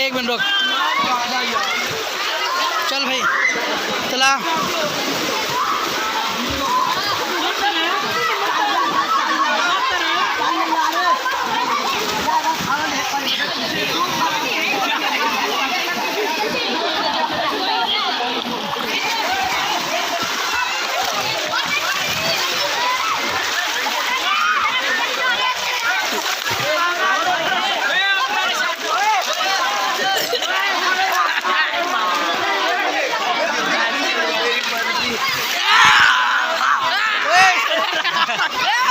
एक मिनट रुक। चल भाई चला।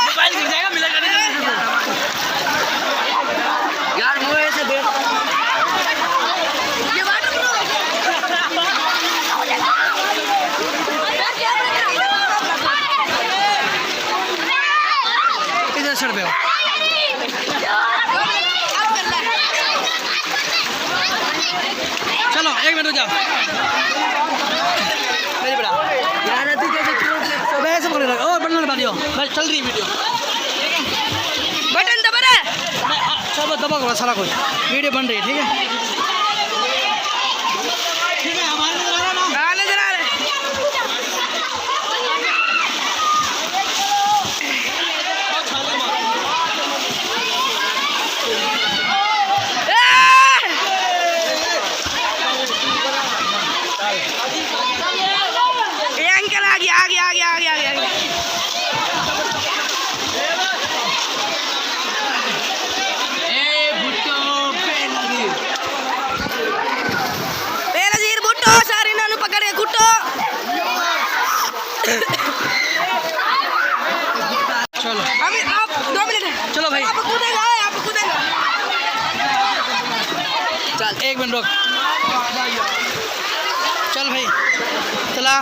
मोबाइल गिर जाएगा, मिला कर यार वो ऐसे देख इधर सर पे चलो एक मिनट जाओ मेरी बड़ा यार तू कैसे सब ऐसे बोल रहा ओ बटन दबा दियो भाई चल रही वीडियो बटन दबा रे सब दबा करो सारा कुछ वीडियो बन रही है ठीक है हमारे नजर आ रहा है नजर आ रहा है ये अंकल आ गया आ गया आ गया आ गया आ गया चलो अभी आप 2 मिनट चलो भाई आप कूदेगा चल एक मिनट रुक चल भाई चला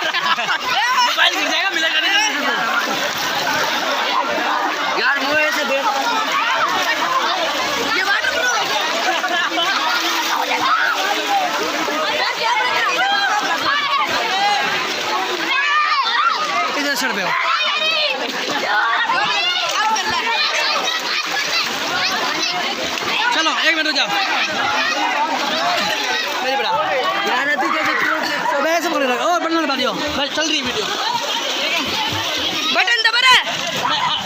मोबाइल गिर जाएगा, मिला कर यार वो ऐसे देख इधर सर पे चलो एक मिनट जाओ मेरी बड़ा यार तू कैसे सब ऐसे बोल रहा ओ बटन दबा दियो भाई चल रही वीडियो बटन दबा रे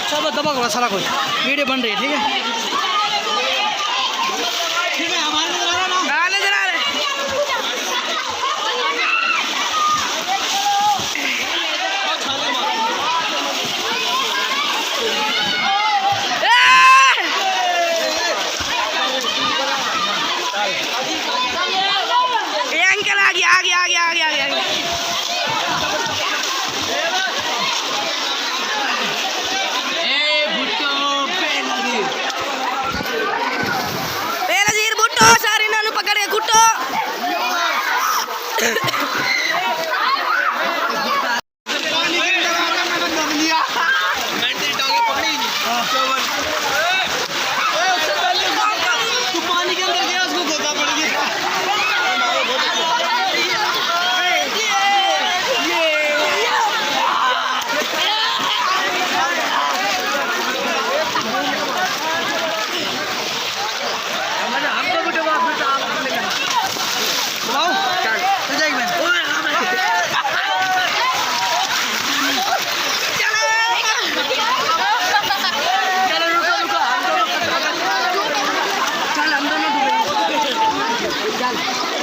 सब दबा करो सारा कुछ वीडियो बन रही है ठीक है हमारे नजर आ रहा है नजर आ रहा है ये अंकल आ गया आ गया आ गया आ गया आ गया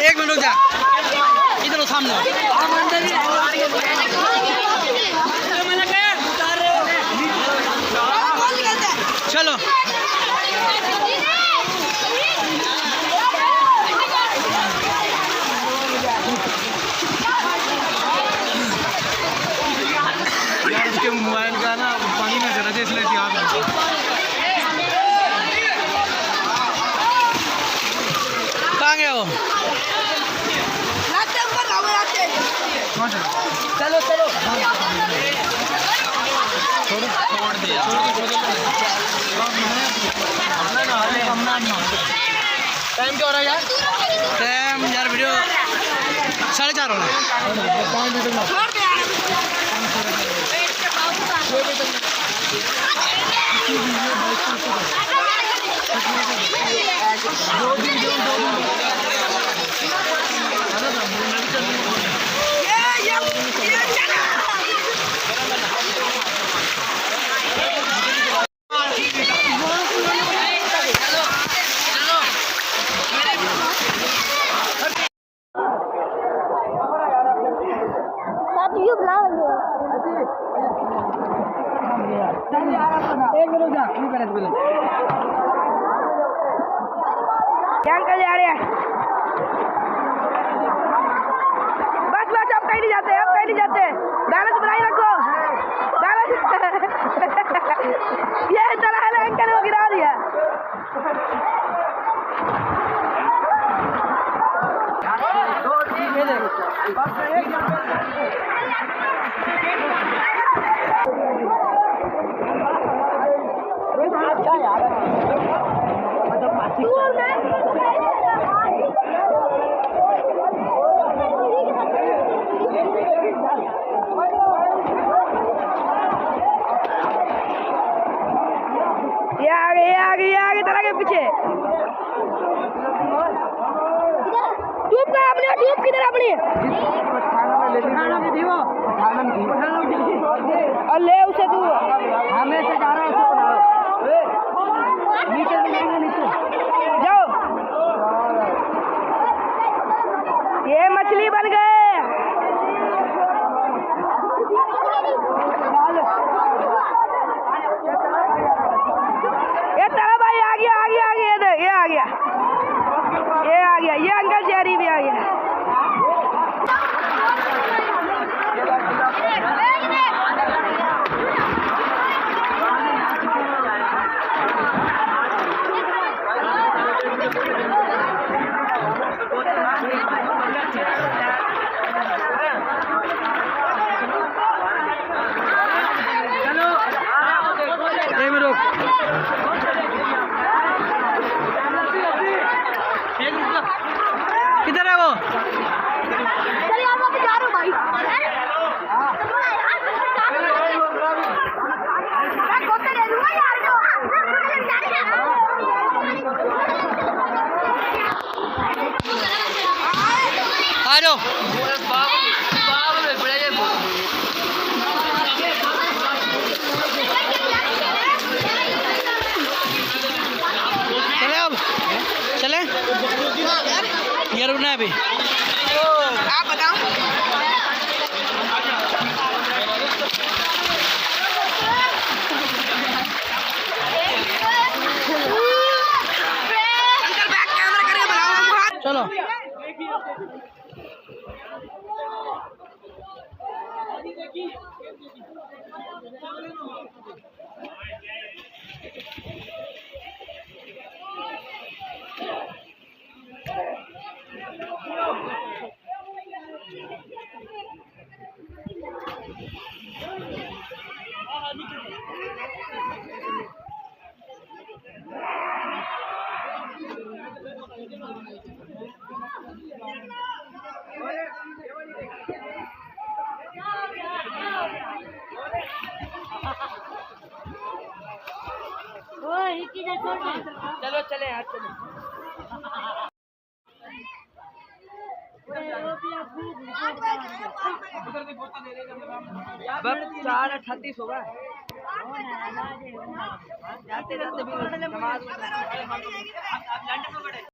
एक मिनट रुक जा इधर सामने चलो यार उसके मोबाइल का ना पानी में जरा इसलिए याद चलो चलो टाइम क्या हो रहा है यार? टाइम यार वीडियो 4:30 हो रहा है। क्या अंकल जा रहे हैं? बस बस अब कहीं नहीं जाते, अब कहीं नहीं जाते। बैलेंस बनाई रखो, बैलेंस ये चला है ना अंकल, वो गिरा दिया। ये आगे तरह के पीछे ट्यूब का अपनी, ट्यूब किधर अपनी और ले उसे तू हमें से जा रहा है नीचे जाओ। ये मछली बन गए। ये तारा भाई आ गया, आ गया, आ गया, ये आ गया, ये आ गया, ये अंकल चेरी भी आ गया। किधर है वो? जा रहा हूँ भाई। आ जाओ। चले अब चले, ये रुकना है अभी। आप बताओ। अंकल बैक कैमरा करके बनाओ। चलो चलो चले यार चलो। बस 4:38 होगा। जाते जाते भी नमाज